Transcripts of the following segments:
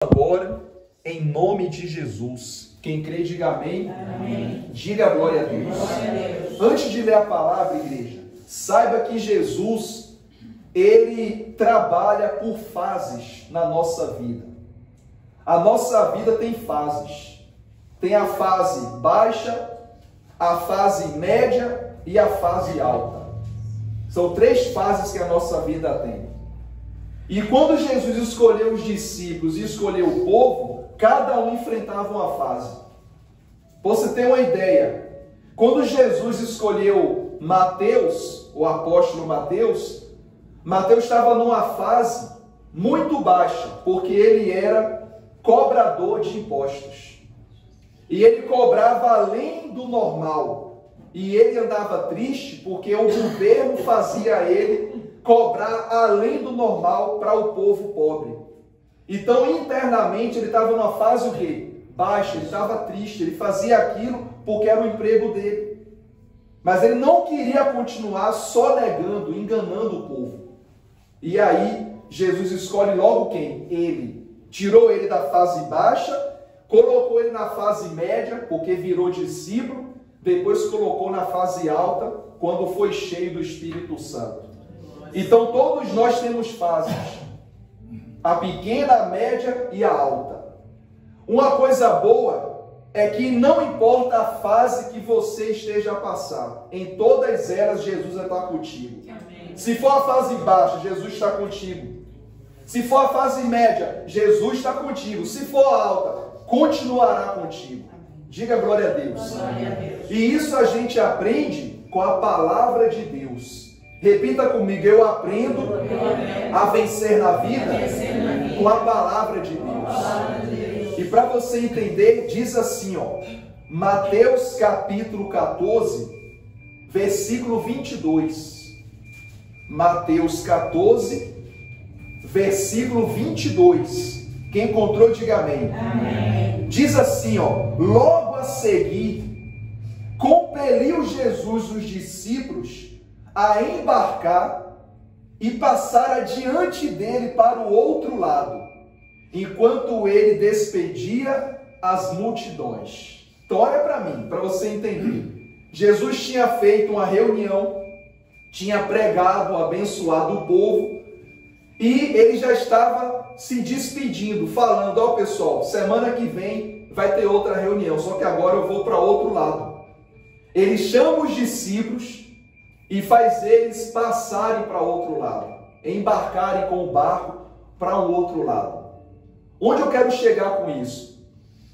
Agora, em nome de Jesus. Quem crê, diga amém. Amém. Diga glória a Deus. Glória a Deus. Antes de ler a palavra, igreja, saiba que Jesus, ele trabalha por fases na nossa vida. A nossa vida tem fases. Tem a fase baixa, a fase média e a fase alta. São três fases que a nossa vida tem. E quando Jesus escolheu os discípulos e escolheu o povo, cada um enfrentava uma fase. Você tem uma ideia? Quando Jesus escolheu Mateus, o apóstolo Mateus, Mateus estava numa fase muito baixa, porque ele era cobrador de impostos. E ele cobrava além do normal. E ele andava triste porque o governo fazia ele cobrar além do normal para o povo pobre. Então, internamente, ele estava numa fase o quê? Baixa, ele estava triste, ele fazia aquilo porque era o emprego dele. Mas ele não queria continuar só negando, enganando o povo. E aí, Jesus escolhe logo quem? Ele. Tirou ele da fase baixa, colocou ele na fase média, porque virou discípulo, depois colocou na fase alta, quando foi cheio do Espírito Santo. Então, todos nós temos fases. A pequena, a média e a alta. Uma coisa boa é que não importa a fase que você esteja a passar, em todas elas Jesus está contigo. Amém. Se for a fase baixa, Jesus está contigo. Se for a fase média, Jesus está contigo. Se for a alta, continuará contigo. Diga glória a Deus. Glória a Deus. E isso a gente aprende com a palavra de Deus. Repita comigo, eu aprendo a vencer na vida com a palavra de Deus. E para você entender, diz assim, ó, Mateus capítulo 14, versículo 22. Mateus 14, versículo 22. Quem encontrou, diga amém. Amém. Diz assim, ó, logo a seguir, compeliu Jesus os discípulos a embarcar e passar adiante dele para o outro lado, enquanto ele despedia as multidões. Então olha para mim, para você entender. Jesus tinha feito uma reunião, tinha pregado, abençoado o povo, e ele já estava se despedindo, falando, ó pessoal, semana que vem vai ter outra reunião, só que agora eu vou para outro lado. Ele chama os discípulos e faz eles passarem para outro lado, embarcarem com o barco para um outro lado. Onde eu quero chegar com isso?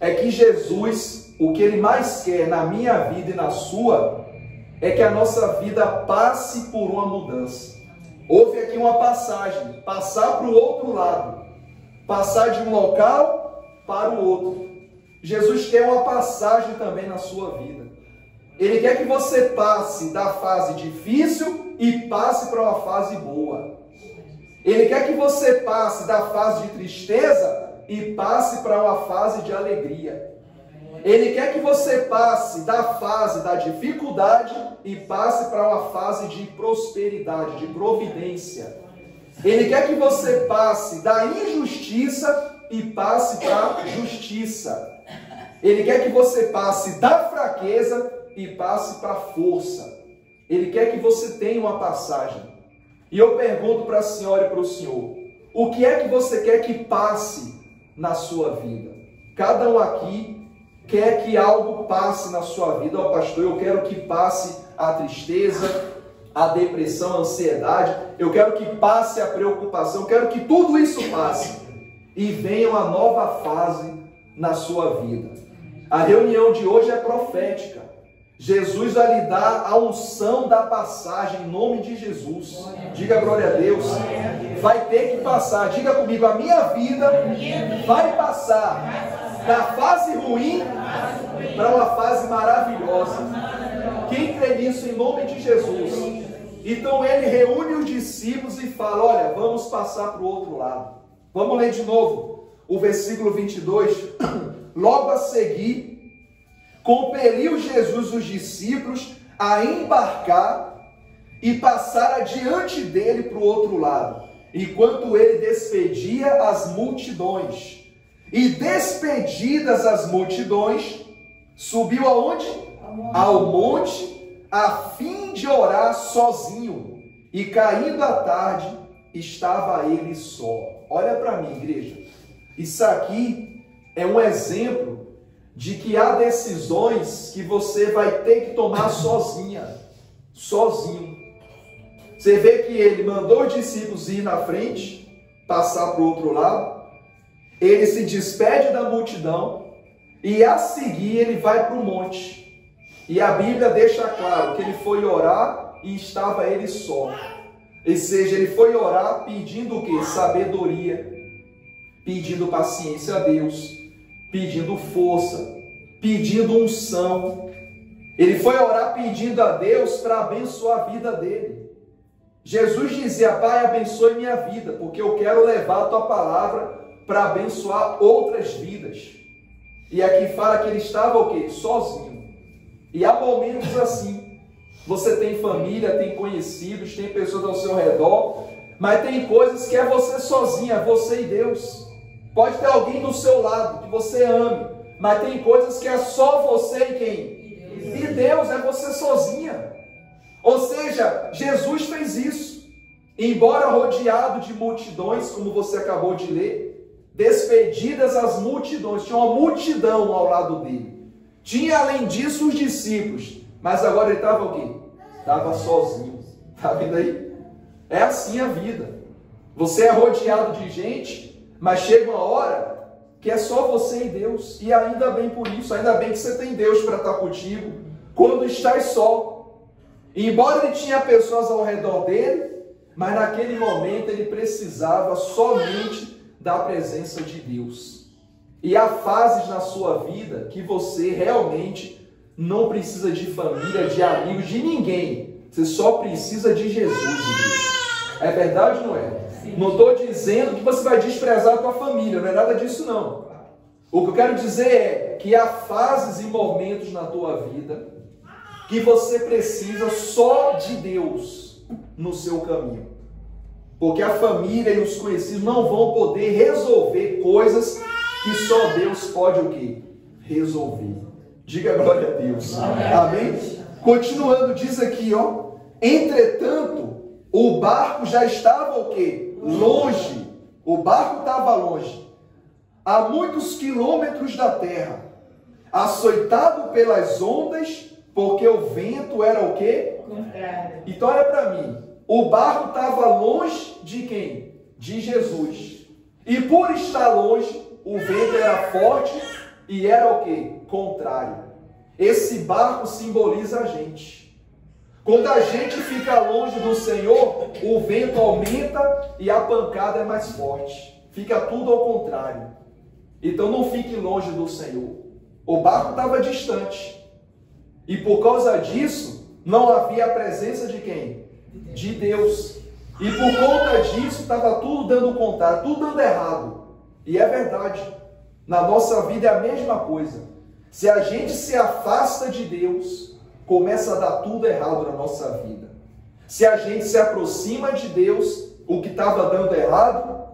É que Jesus, o que ele mais quer na minha vida e na sua, é que a nossa vida passe por uma mudança. Houve aqui uma passagem, passar para o outro lado, passar de um local para o outro. Jesus quer uma passagem também na sua vida. Ele quer que você passe da fase difícil e passe para uma fase boa. Ele quer que você passe da fase de tristeza e passe para uma fase de alegria. Ele quer que você passe da fase da dificuldade e passe para uma fase de prosperidade, de providência. Ele quer que você passe da injustiça e passe para a justiça. Ele quer que você passe da fraqueza e passe para a força. Ele quer que você tenha uma passagem. E eu pergunto para a senhora e para o senhor, o que é que você quer que passe na sua vida? Cada um aqui quer que algo passe na sua vida. Ó pastor, eu quero que passe a tristeza, a depressão, a ansiedade. Eu quero que passe a preocupação. Eu quero que tudo isso passe. E venha uma nova fase na sua vida. A reunião de hoje é profética. Jesus vai lhe dar a unção da passagem em nome de Jesus. Diga glória a Deus. Vai ter que passar. Diga comigo, a minha vida vai passar da fase ruim para uma fase maravilhosa. Quem crê nisso em nome de Jesus? Então ele reúne os discípulos e fala, olha, vamos passar para o outro lado. Vamos ler de novo o versículo 22. Logo a seguir, compeliu Jesus os discípulos a embarcar e passar adiante dele para o outro lado, enquanto ele despedia as multidões. E despedidas as multidões, subiu aonde? Ao monte, a fim de orar sozinho. E caindo a tarde, estava ele só. Olha para mim, igreja. Isso aqui é um exemplo de que há decisões que você vai ter que tomar sozinha, sozinho. Você vê que ele mandou os discípulos ir na frente, passar para o outro lado. Ele se despede da multidão e a seguir ele vai para o monte. E a Bíblia deixa claro que ele foi orar e estava ele só. Ou seja, ele foi orar pedindo o quê? Sabedoria, pedindo paciência a Deus, pedindo força, pedindo unção. Ele foi orar pedindo a Deus para abençoar a vida dele. Jesus dizia: Pai, abençoe minha vida, porque eu quero levar a tua palavra para abençoar outras vidas. E aqui fala que ele estava o quê? Sozinho. E há momentos assim. Você tem família, tem conhecidos, tem pessoas ao seu redor, mas tem coisas que é você sozinha, é você e Deus. Pode ter alguém do seu lado que você ame, mas tem coisas que é só você e quem? E Deus, é você sozinha. Ou seja, Jesus fez isso. Embora rodeado de multidões, como você acabou de ler, despedidas as multidões, tinha uma multidão ao lado dele. Tinha além disso os discípulos, mas agora ele estava o quê? Estava sozinho. Está vendo aí? É assim a vida. Você é rodeado de gente, mas chega uma hora que é só você e Deus. E ainda bem por isso, ainda bem que você tem Deus para estar contigo quando estás só. E embora ele tinha pessoas ao redor dele, mas naquele momento ele precisava somente da presença de Deus. E há fases na sua vida que você realmente não precisa de família, de amigos, de ninguém. Você só precisa de Jesus, igreja. É verdade ou não é? Sim. Não estou dizendo que você vai desprezar a tua família, não é nada disso não. O que eu quero dizer é que há fases e momentos na tua vida que você precisa só de Deus no seu caminho. Porque a família e os conhecidos não vão poder resolver coisas que só Deus pode o quê? Resolver. Diga glória a Deus. Amém? Continuando, diz aqui, ó. Entretanto, o barco já estava o quê? Longe. O barco estava longe. A muitos quilômetros da terra. Açoitado pelas ondas, porque o vento era o quê? Contrário. Então olha para mim. O barco estava longe de quem? De Jesus. E por estar longe, o vento era forte e era o quê? Contrário. Esse barco simboliza a gente. Quando a gente fica longe do Senhor, o vento aumenta e a pancada é mais forte. Fica tudo ao contrário. Então não fique longe do Senhor. O barco estava distante. E por causa disso, não havia a presença de quem? De Deus. E por conta disso, estava tudo dando o contrário, tudo dando errado. E é verdade. Na nossa vida é a mesma coisa. Se a gente se afasta de Deus, começa a dar tudo errado na nossa vida. Se a gente se aproxima de Deus, o que estava dando errado,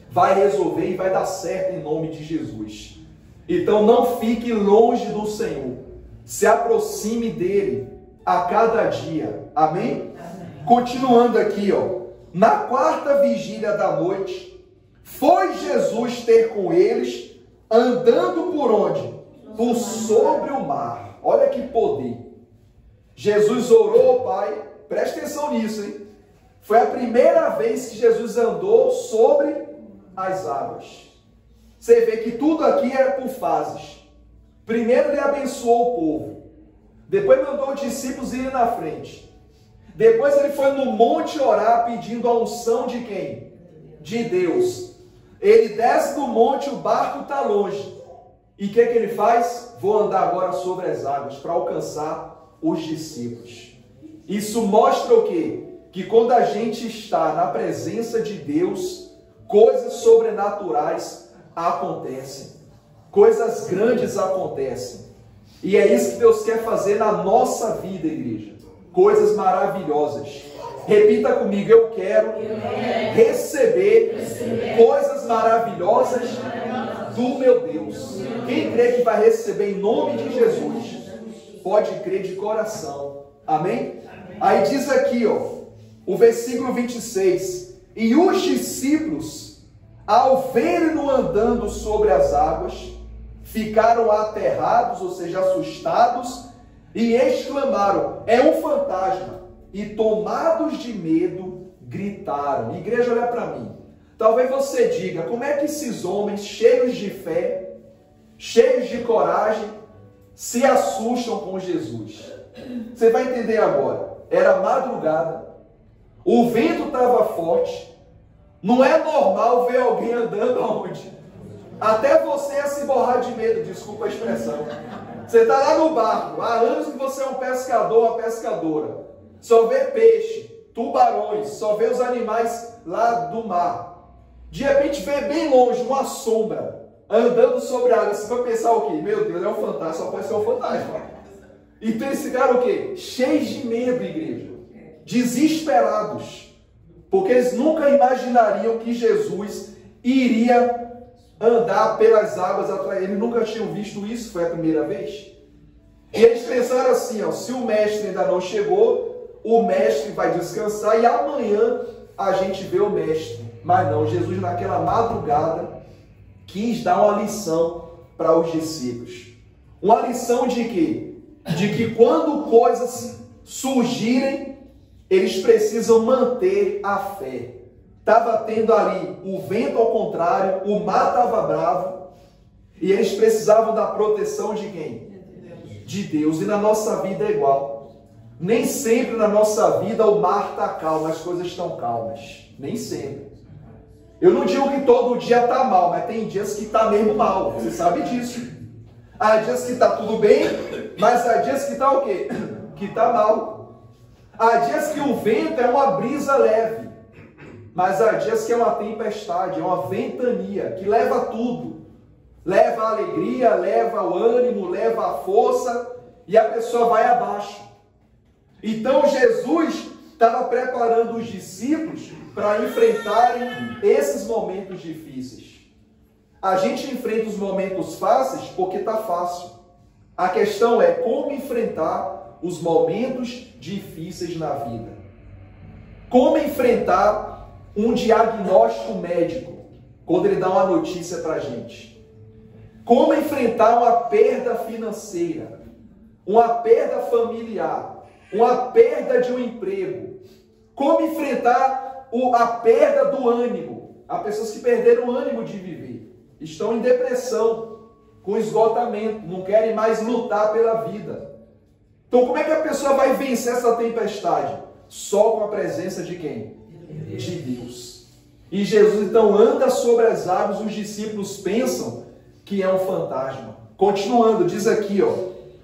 vai resolver e vai dar certo em nome de Jesus. Então não fique longe do Senhor. Se aproxime dele a cada dia. Amém? Amém. Continuando aqui, ó. Na quarta vigília da noite, foi Jesus ter com eles, andando por onde? Por sobre o mar. Olha que poder. Jesus orou ao Pai. Preste atenção nisso, hein? Foi a primeira vez que Jesus andou sobre as águas. Você vê que tudo aqui era por fases. Primeiro ele abençoou o povo. Depois mandou os discípulos irem na frente. Depois ele foi no monte orar pedindo a unção de quem? De Deus. Ele desce do monte, o barco está longe. E o que ele faz? Vou andar agora sobre as águas para alcançar os discípulos. Isso mostra o quê? Que quando a gente está na presença de Deus, coisas sobrenaturais acontecem. Coisas grandes acontecem. E é isso que Deus quer fazer na nossa vida, igreja. Coisas maravilhosas. Repita comigo, eu quero receber coisas maravilhosas do meu Deus. Quem crê que vai receber em nome de Jesus, pode crer de coração. Amém? Aí diz aqui, ó, o versículo 26. E os discípulos, ao verem-no andando sobre as águas, ficaram aterrados, ou seja, assustados, e exclamaram: é um fantasma. E tomados de medo, gritaram. Igreja, olha para mim. Talvez você diga: como é que esses homens cheios de fé, cheios de coragem, se assustam com Jesus? Você vai entender agora. Era madrugada, o vento estava forte. Não é normal ver alguém andando aonde? Até você ia se borrar de medo, desculpa a expressão. Você está lá no barco, há anos que você é um pescador, uma pescadora. Só vê peixe, tubarões, só vê os animais lá do mar. De repente vê bem longe uma sombra andando sobre a água. Você vai pensar o quê? Meu Deus, é um fantasma, só pode ser um fantasma. Então esse cara o quê? Cheios de medo, igreja. Desesperados. Porque eles nunca imaginariam que Jesus iria andar pelas águas atrás. Eles nunca tinham visto isso, foi a primeira vez. E eles pensaram assim, ó, se o mestre ainda não chegou, o mestre vai descansar e amanhã a gente vê o mestre. Mas não, Jesus naquela madrugada quis dar uma lição para os discípulos. Uma lição de quê? De que quando coisas surgirem, eles precisam manter a fé. Estava tendo ali o vento ao contrário, o mar estava bravo, e eles precisavam da proteção de quem? De Deus. E na nossa vida é igual. Nem sempre na nossa vida o mar está calmo, as coisas estão calmas. Nem sempre. Eu não digo que todo dia está mal, mas tem dias que está mesmo mal. Você sabe disso. Há dias que está tudo bem, mas há dias que está o quê? Que está mal. Há dias que o vento é uma brisa leve, mas há dias que é uma tempestade, é uma ventania, que leva tudo. Leva a alegria, leva o ânimo, leva a força, e a pessoa vai abaixo. Então Jesus estava preparando os discípulos para enfrentarem esses momentos difíceis. A gente enfrenta os momentos fáceis porque está fácil. A questão é como enfrentar os momentos difíceis na vida. Como enfrentar um diagnóstico médico quando ele dá uma notícia para a gente. Como enfrentar uma perda financeira, uma perda familiar, uma perda de um emprego. Como enfrentar a perda do ânimo. Há pessoas que perderam o ânimo de viver. Estão em depressão, com esgotamento, não querem mais lutar pela vida. Então, como é que a pessoa vai vencer essa tempestade? Só com a presença de quem? De Deus. E Jesus, então, anda sobre as águas, os discípulos pensam que é um fantasma. Continuando, diz aqui, ó.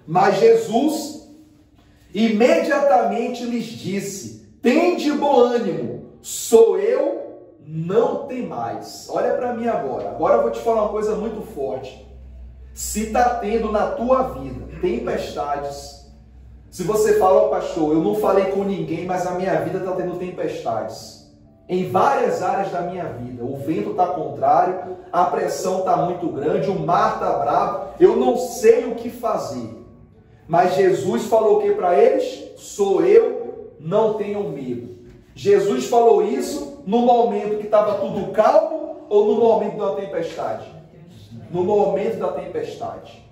Mas Jesus imediatamente lhes disse: tende bom ânimo, sou eu, não temais. Olha para mim agora. Agora eu vou te falar uma coisa muito forte. Se está tendo na tua vida tempestades, se você fala: oh, pastor, eu não falei com ninguém, mas a minha vida está tendo tempestades. Em várias áreas da minha vida, o vento está contrário, a pressão está muito grande, o mar está bravo, eu não sei o que fazer. Mas Jesus falou o que para eles? Sou eu, não tenham medo. Jesus falou isso no momento que estava tudo calmo ou no momento da tempestade? No momento da tempestade.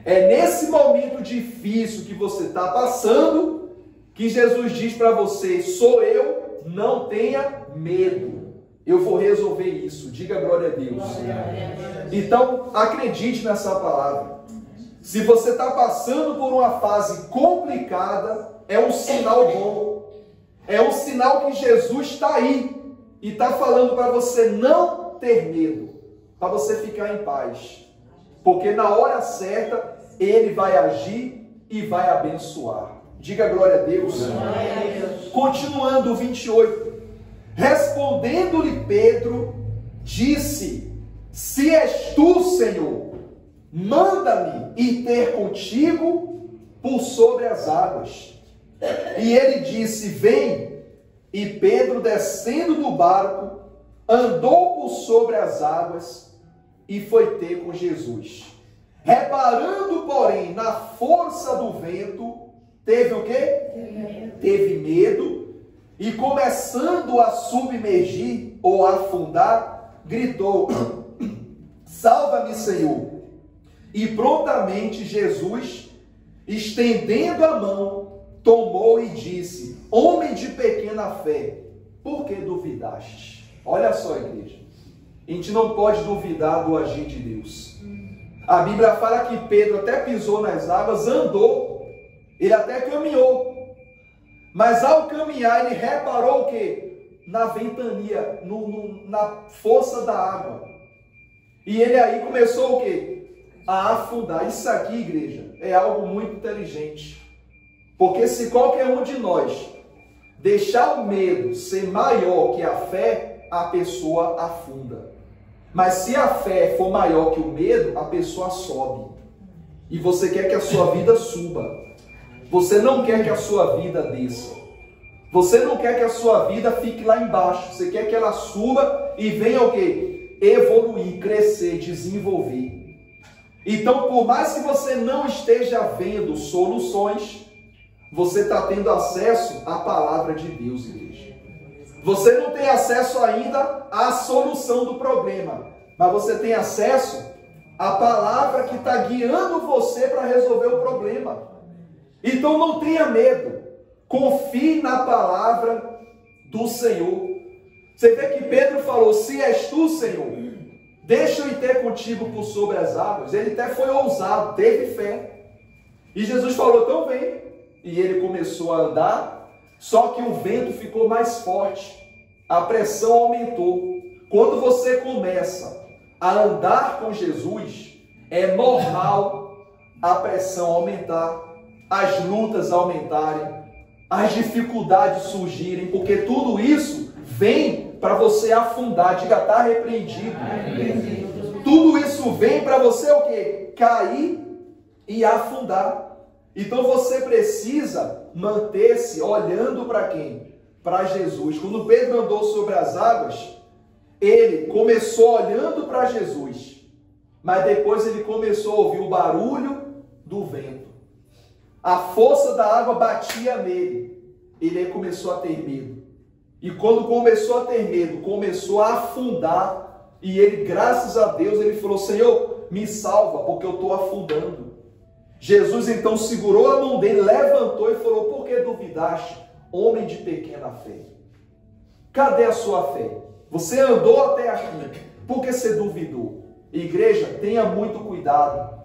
É nesse momento difícil que você está passando que Jesus diz para você: sou eu, não tenha medo. Eu vou resolver isso. Diga glória a Deus. Então, acredite nessa palavra. Se você está passando por uma fase complicada, é um sinal bom. É um sinal que Jesus está aí e está falando para você não ter medo, para você ficar em paz. Porque na hora certa, Ele vai agir e vai abençoar. Diga glória a Deus. Continuando o 28. Respondendo-lhe Pedro, disse: se és tu, Senhor, manda-me ir ter contigo por sobre as águas. E ele disse: vem. E Pedro, descendo do barco, andou por sobre as águas, e foi ter com Jesus. Reparando, porém, na força do vento, teve o quê? Teve medo, e começando a submergir ou a afundar, gritou: salva-me, Senhor. E prontamente Jesus, estendendo a mão, tomou e disse: homem de pequena fé, por que duvidaste? Olha só, igreja, a gente não pode duvidar do agir de Deus. A Bíblia fala que Pedro até pisou nas águas, andou, ele até caminhou, mas ao caminhar ele reparou o quê? Na ventania, na força da água. E ele aí começou o quê? A afundar. Isso aqui, igreja, é algo muito inteligente. Porque se qualquer um de nós deixar o medo ser maior que a fé, a pessoa afunda. Mas se a fé for maior que o medo, a pessoa sobe. E você quer que a sua vida suba. Você não quer que a sua vida desça. Você não quer que a sua vida fique lá embaixo. Você quer que ela suba e venha o quê? Evoluir, crescer, desenvolver. Então, por mais que você não esteja vendo soluções, você está tendo acesso à palavra de Deus, igreja. Você não tem acesso ainda à solução do problema, mas você tem acesso à palavra que está guiando você para resolver o problema. Então não tenha medo, confie na palavra do Senhor. Você vê que Pedro falou: se és tu, Senhor, deixa eu ir ter contigo por sobre as águas. Ele até foi ousado, teve fé. E Jesus falou: então vem. E ele começou a andar. Só que o vento ficou mais forte, a pressão aumentou. Quando você começa a andar com Jesus, é normal a pressão aumentar, as lutas aumentarem, as dificuldades surgirem, porque tudo isso vem para você afundar. Diga: está repreendido. Tudo isso vem para você o quê? Cair e afundar. Então você precisa manter-se olhando para quem? Para Jesus. Quando Pedro andou sobre as águas, ele começou olhando para Jesus, mas depois ele começou a ouvir o barulho do vento. A força da água batia nele. Ele começou a ter medo. E quando começou a ter medo, começou a afundar. E ele, graças a Deus, ele falou: Senhor, me salva, porque eu estou afundando. Jesus então segurou a mão dele, levantou e falou: por que duvidaste, homem de pequena fé? Cadê a sua fé? Você andou até aqui, por que você duvidou? Igreja, tenha muito cuidado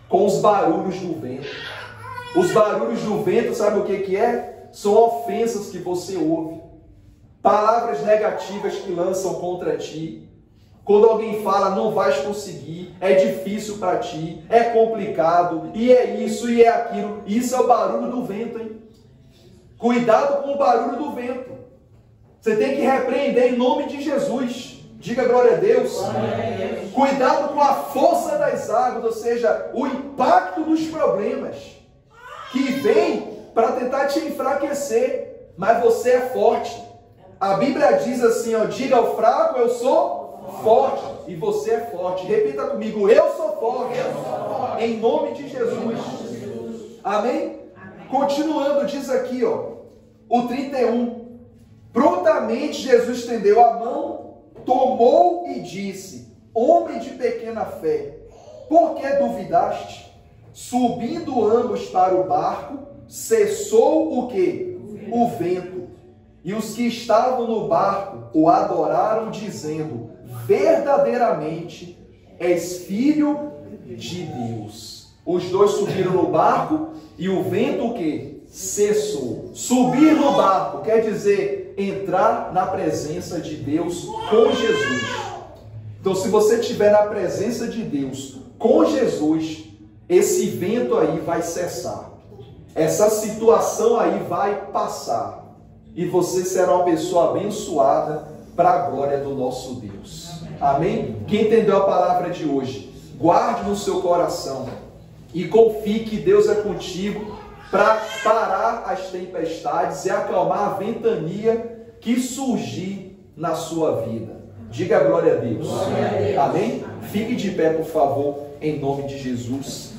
com os barulhos do vento. Os barulhos do vento, sabe o que é? São ofensas que você ouve, palavras negativas que lançam contra ti. Quando alguém fala: não vais conseguir, é difícil para ti, é complicado, e é isso, e é aquilo. Isso é o barulho do vento, hein? Cuidado com o barulho do vento. Você tem que repreender em nome de Jesus. Diga glória a Deus. Glória a Deus. Cuidado com a força das águas, ou seja, o impacto dos problemas que vem para tentar te enfraquecer, mas você é forte. A Bíblia diz assim, ó: diga ao fraco, eu sou forte, e você é forte. Repita comigo: eu sou forte, em nome de Jesus. Amém? Continuando, diz aqui, ó, o 31. Prontamente Jesus estendeu a mão, tomou e disse: homem de pequena fé, por que duvidaste? Subindo ambos para o barco, cessou o quê? O vento. E os que estavam no barco o adoraram, dizendo: verdadeiramente és filho de Deus. Os dois subiram no barco e o vento o quê? Cessou. Subir no barco quer dizer entrar na presença de Deus com Jesus. Então, se você estiver na presença de Deus com Jesus, esse vento aí vai cessar. Essa situação aí vai passar. E você será uma pessoa abençoada para a glória do nosso Deus. Amém? Quem entendeu a palavra de hoje, guarde no seu coração e confie que Deus é contigo para parar as tempestades e acalmar a ventania que surgir na sua vida. Diga glória a Deus. Glória a Deus. Amém? Fique de pé, por favor, em nome de Jesus.